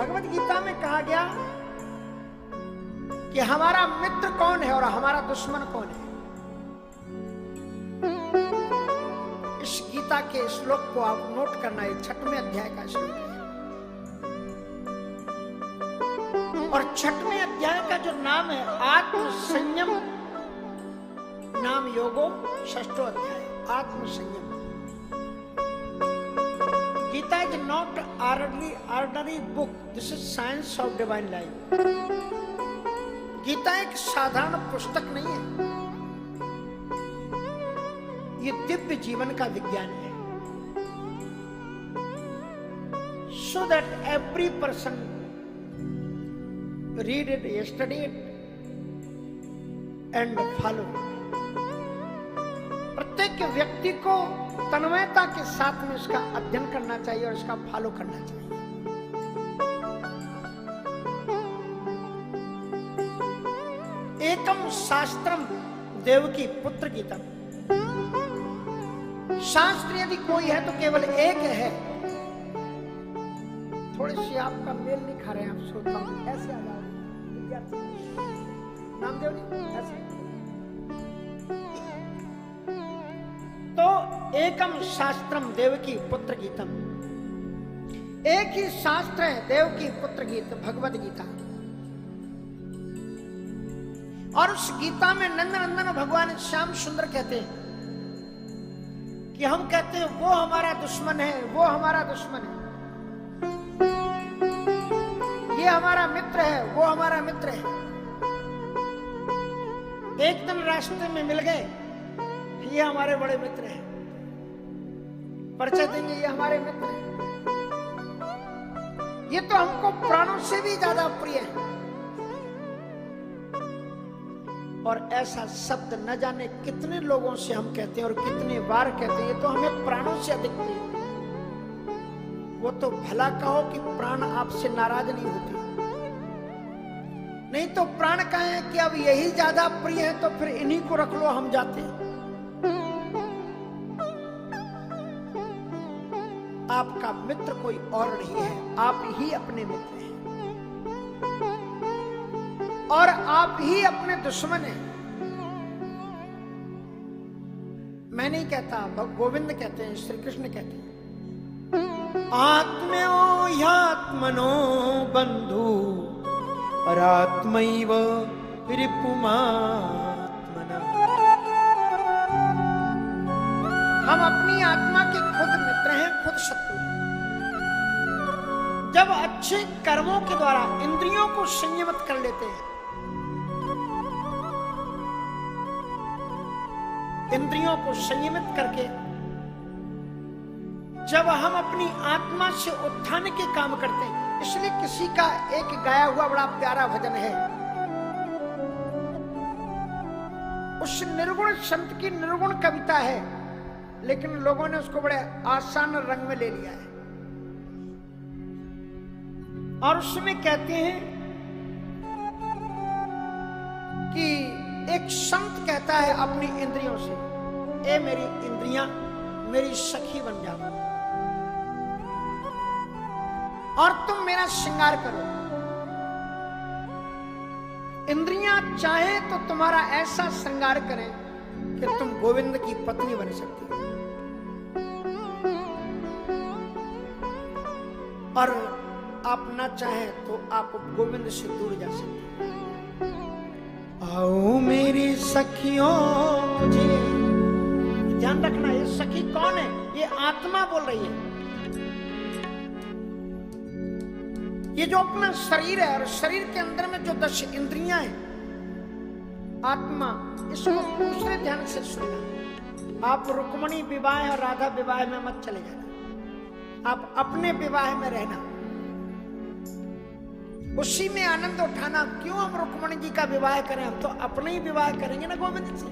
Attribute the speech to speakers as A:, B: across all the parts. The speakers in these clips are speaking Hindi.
A: भगवत गीता में कहा गया कि हमारा मित्र कौन है और हमारा दुश्मन कौन है। इस गीता के श्लोक को आप नोट करना, है 6वें अध्याय का श्लोक है। और 6वें अध्याय का जो नाम है आत्म संयम नाम योगो, 6वां अध्याय आत्म संयम। Gita is not ordinary book, this is science of divine life. Gita एक साधारण पुस्तक नहीं है, ये दिव्य जीवन का विज्ञान है। So that every person read it, study it and follow. प्रत्येक व्यक्ति को तन्मयता के साथ में इसका अध्ययन करना चाहिए और इसका फॉलो करना चाहिए। एकम शास्त्रम देवकी पुत्र गीता। शास्त्र यदि कोई है तो केवल एक है। थोड़ी सी आपका मेल नहीं खा रहे हैं, आप सोचता हूं ऐसे आ जाओ नामदेव जी, ऐसे। तो एकम शास्त्रम देवकी पुत्र गीतम, एक ही शास्त्र है देवकी पुत्र गीत, भगवत गीता। और उस गीता में नंदनंदन भगवान श्याम सुंदर कहते हैं कि हम कहते हैं वो हमारा दुश्मन है, वो हमारा दुश्मन है, ये हमारा मित्र है, वो हमारा मित्र है। एक दिन रास्ते में मिल गए, ये हमारे बड़े मित्र हैं, परिचय देंगे ये हमारे मित्र हैं, ये तो हमको प्राणों से भी ज्यादा प्रिय है। और ऐसा शब्द न जाने कितने लोगों से हम कहते हैं और कितने बार कहते हैं, ये तो हमें प्राणों से अधिक प्रिय। वो तो भला कहो कि प्राण आपसे नाराज नहीं होते, नहीं तो प्राण कहें कि अब यही ज्यादा प्रिय है तो फिर इन्हीं को रख लो, हम जाते हैं। आपका मित्र कोई और नहीं है, आप ही अपने मित्र हैं और आप ही अपने दुश्मन हैं। मैं नहीं कहता, गोविंद कहते हैं, श्री कृष्ण कहते हैं, आत्म्यो ह्यात्मनो बंधु परात्मैव रिपुमात्मना। हम अपनी आत्मा के खुद मित्र हैं, खुद शत्रु हैं। जब अच्छे कर्मों के द्वारा इंद्रियों को संयमित कर लेते हैं, इंद्रियों को संयमित करके जब हम अपनी आत्मा से उत्थान के काम करते हैं, इसलिए किसी का एक गाया हुआ बड़ा प्यारा भजन है, उस निर्गुण संत की निर्गुण कविता है, लेकिन लोगों ने उसको बड़े आसान रंग में ले लिया है। और उसमें कहते हैं कि एक संत कहता है अपनी इंद्रियों से, ए मेरी इंद्रियां मेरी सखी बन जाओ और तुम मेरा श्रृंगार करो। इंद्रियां चाहे तो तुम्हारा ऐसा श्रृंगार करें कि तुम गोविंद की पत्नी बन सकती हो, और आप ना चाहें तो आप गोविंद से दूर जा सकते हो। आओ मेरी सखियों, मुझे ध्यान रखना, ये सखी कौन है? ये आत्मा बोल रही है। ये जो अपना शरीर है और शरीर के अंदर में जो 10 इंद्रियां हैं, आत्मा, इसको दूसरे ध्यान से सुनना। आप रुक्मणी विवाह और राधा विवाह में मत चले जाना, आप अपने विवाह में रहना, उसी में आनंद उठाना। क्यों हम रुक्मणी जी का विवाह करें? हम तो अपने ही विवाह करेंगे ना गोविंद से।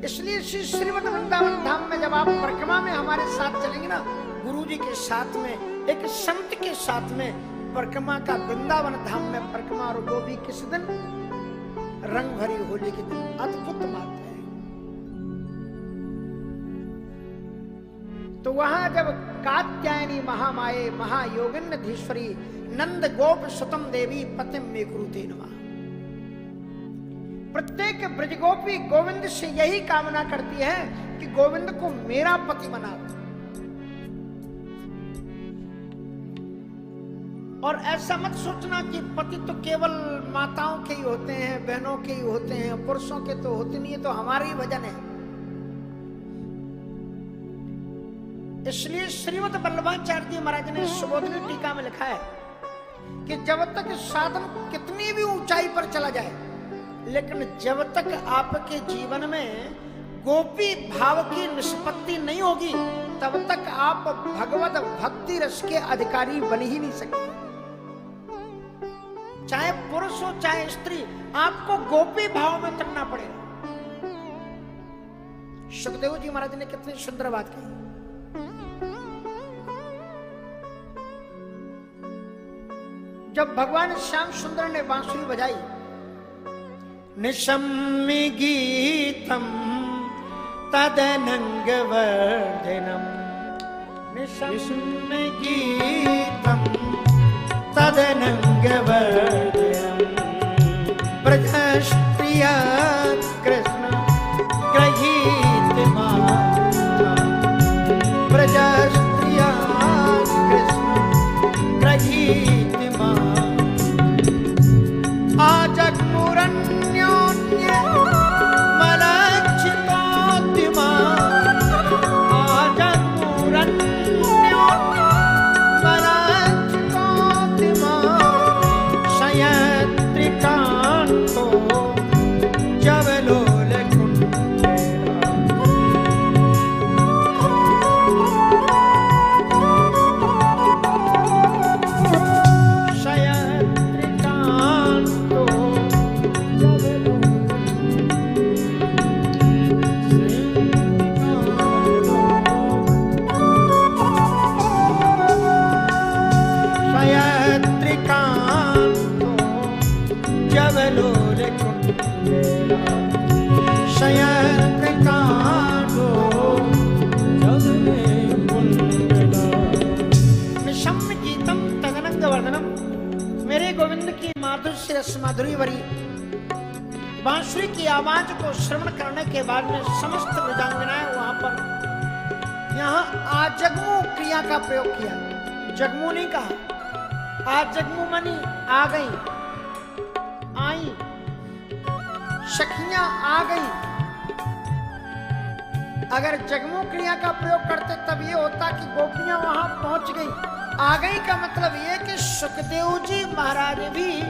A: इसलिए श्री श्रीमद वृंदावन धाम में जब आप परिक्रमा में हमारे साथ चलेंगे ना, गुरु जी के साथ में, एक संत के साथ में परिक्रमा का, वृंदावन धाम में परिक्रमा, और वो भी किस दिन? रंग भरी होली के दिन। अद्भुत बात है। तो वहां जब कात्यायनी महामाये महायोगिन्नधीश्वरी नंद गोप सुतम देवी पतिम में कुरुते नमः। प्रत्येक ब्रजगोपी गोविंद से यही कामना करती है कि गोविंद को मेरा पति बना दो। और ऐसा मत सोचना कि पति तो केवल माताओं के ही होते हैं, बहनों के ही होते हैं, पुरुषों के तो होते नहीं है, तो हमारी ही वजन है। इसलिए श्रीमद् वल्लभाचार्य जी महाराज ने सुबोधिनी टीका में लिखा है कि जब तक साधन कितनी भी ऊंचाई पर चला जाए, लेकिन जब तक आपके जीवन में गोपी भाव की निष्पत्ति नहीं होगी, तब तक आप भगवत भक्ति रस के अधिकारी बन ही नहीं सकते। चाहे पुरुष हो चाहे स्त्री, आपको गोपी भाव में उतरना पड़ेगा। सुखदेव जी महाराज ने कितनी सुंदर बात कही। जब भगवान श्याम सुंदर ने बांसुरी बजाई, निशम्य गीतम तदनंग वर्धनम, निशम्य गीतम तदनंग वर्धनम, ब्रजस्त्रिया कृष्ण ग्रहीत माता, ब्रजस्त्रिया कृष्ण ग्रहीत माता, आजग्मुरन्योन्य मलक्षितोत्तिमा, आजग्मुरन्योन्य मलक्षितोत्तिमा, शयत्रिकान्तो जवलोलकुण्डेला, शयत्रिकान्तो निशम्य गीतम तदनंग वर्धनम। मेरे गोविंद की माधुर्य रस माधुरी भरी बांसुरी की आवाज को श्रवण करने के बाद में समस्त वृंदांगनाएं वहां पर, यहाँ आजगमु क्रिया का प्रयोग किया, जगमु नहीं कहा। आजगमु मानी आ गई, आई, सखियां आ गई। अगर जगमु क्रिया का प्रयोग करते तब ये होता कि गोपियां वहां पहुंच गई। आ गई का मतलब ये कि सुखदेव जी महाराज भी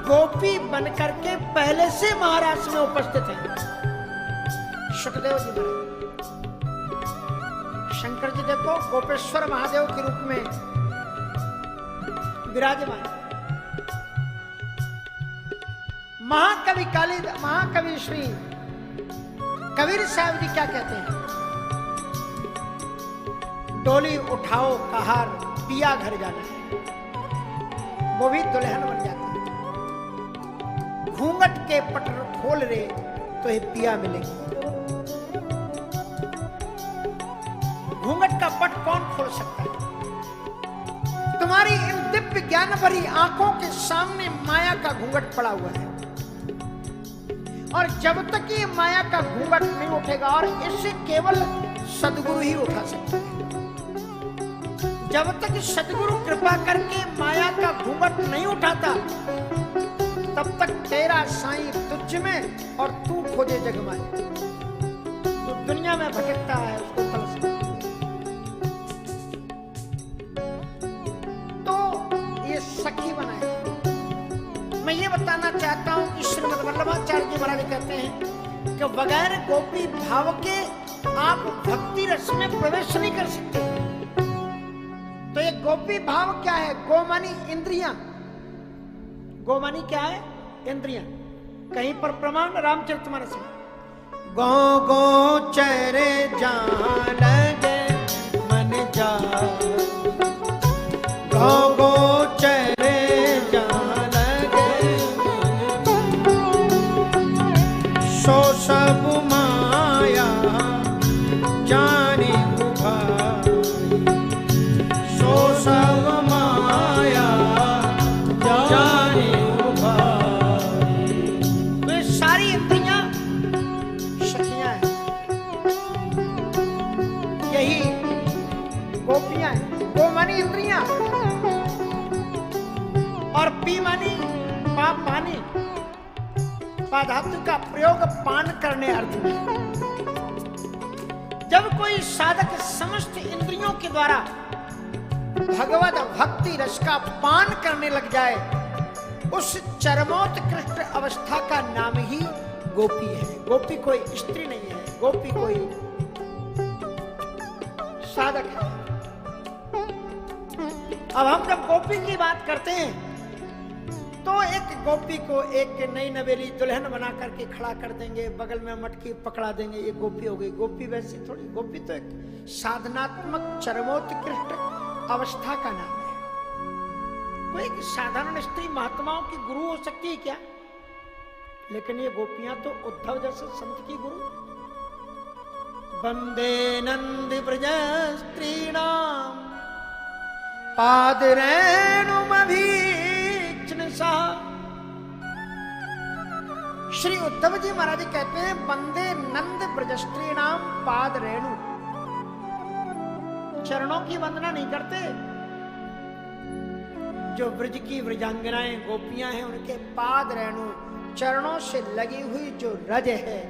A: गोपी बनकर के पहले से महाराज में उपस्थित हैं। सुखदेव जी महाराज, शंकर जी देखो गोपेश्वर महादेव के रूप में विराजमान। महाकवि श्री कबीर साहब जी क्या कहते हैं? डोली उठाओ कहार पिया घर जाना है, वो भी दुल्हन बन जाती है। घूंघट के पटर खोल रे तो ये पिया मिलेगी। घूंघट का पट कौन खोल सकता है? तुम्हारी इन दिव्य ज्ञान भरी आंखों के सामने माया का घूंघट पड़ा हुआ है, और जब तक ये माया का घूंघट नहीं उठेगा, और इसे केवल सदगुरु ही उठा सकता है। जब तक सदगुरु कृपा करके माया का घूंघट नहीं उठाता, तब तक तेरा साईं तुझ में और तू खोजे जग माया। तो दुनिया में भटकता है, उसको तलस। तो ये सखी बनाए। मैं ये बताना चाहता हूं कि श्रीमद् वल्लभाचार्य जी महाराज कहते हैं कि बगैर गोपी भाव के आप भक्ति रस में प्रवेश नहीं कर सकते। तो ये गोपी भाव क्या है? गो मानी इंद्रियां। गो मानी क्या है? इंद्रियां। कहीं पर प्रमाण रामचरितमानस में, गो गो चरे जान लगे मन जा, गो गो चरे जान लगे, सो सब माया जाने उभा, गो मानी इंद्रियां, और पी मानी पानी। पा धातु का प्रयोग पान करने अर्थ में। जब कोई साधक समस्त इंद्रियों के द्वारा भगवत भक्ति रस का पान करने लग जाए, उस चरमोत्कृष्ट अवस्था का नाम ही गोपी है। गोपी कोई स्त्री नहीं है, गोपी कोई साधक है। अब हम जब गोपी की बात करते हैं तो एक गोपी को एक नई नवेली दुल्हन बना करके खड़ा कर देंगे, बगल में मटकी पकड़ा देंगे, ये गोपी हो गई। गोपी वैसी थोड़ी, गोपी तो एक साधनात्मक चरमोत्कृष्ट अवस्था का नाम है। कोई एक साधारण स्त्री महात्माओं की गुरु हो सकती है क्या? लेकिन ये गोपियां तो उद्धव जैसे संत की गुरु। वंदे नंद ब्रज स्त्रीणाम पादरेणुमभीक्ष्ण सा। श्री उद्धव जी महाराज कहते हैं, वंदे नंद ब्रज स्त्रीणाम पाद रेणु। चरणों की वंदना नहीं करते। जो ब्रज की व्रजांगनाएं गोपियां हैं, उनके पाद रेणु चरणों से लगी हुई जो रज है,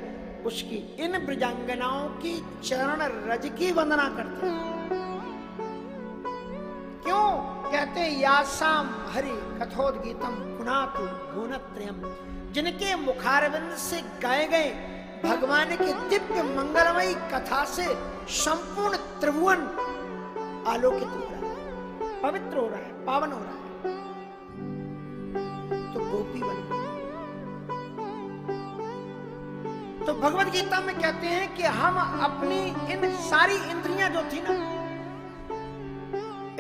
A: उसकी, इन ब्रजांगनाओं की चरण रज की वंदना करते हैं। क्यों कहते हैं? यासाम हरि कथोद्गीतम पुनातु गुणत्रयम्। जिनके मुखारविंद से गाए गए भगवान की दिव्य मंगलमयी कथा से संपूर्ण त्रिभुवन आलोकित हो रहा है, पवित्र हो रहा है, पावन हो रहा है। तो गोपी बन। तो भगवत गीता में कहते हैं कि हम अपनी इन सारी इंद्रियां जो थी ना,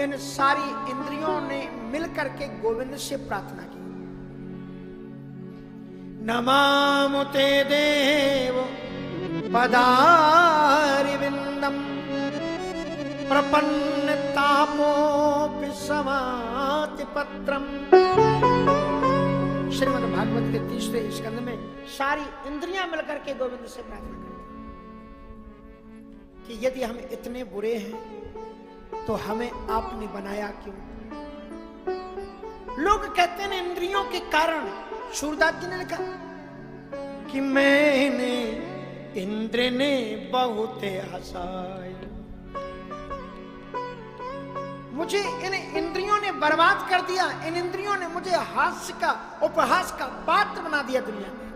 A: इन सारी इंद्रियों ने मिलकर के गोविंद से प्रार्थना की। नमामुते देव पदारविंदम प्रपन्न तापोपि समाति पत्रम। श्रीमद् भागवत के 3रे स्कंद में सारी इंद्रियां मिलकर के गोविंद से प्रार्थना करती कि यदि हम इतने बुरे हैं तो हमें आपने बनाया क्यों? लोग कहते हैं इंद्रियों के कारण। सूरदास जी ने लिखा कि मैंने इंद्र ने बहुत हंसाए, मुझे इन इंद्रियों ने बर्बाद कर दिया, इन इंद्रियों ने मुझे हास्य का, उपहास का पात्र बना दिया दुनिया में।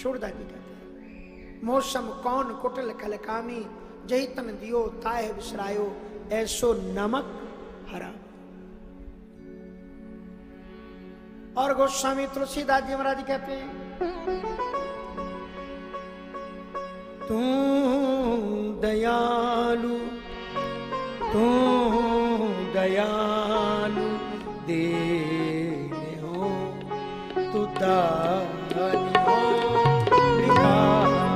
A: सूरदास जी कहते हैं, मौसम कौन कुटिल कलकामी, जही तन दियो ताहे विसरायो, ऐसो नमक हरा। और गोस्वामी तुलसीदास जी महाराज कहते हैं, तू दयालु देने हो, तू दानी हो
B: दयालु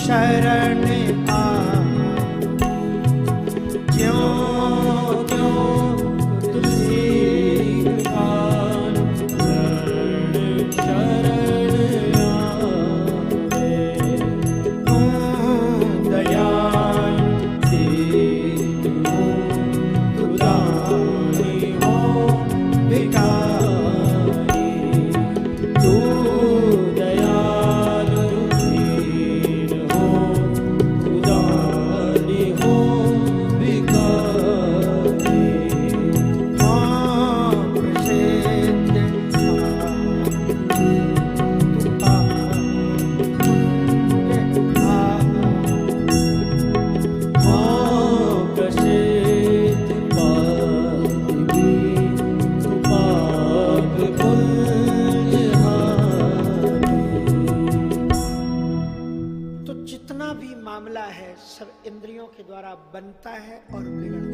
A: शरण आ क्यों क्यों तुलसी कृपाल शरण आवे तू दयाल तू दानी हो भिखारी तू मामला है सब इंद्रियों के द्वारा बनता है और बिगड़ता है।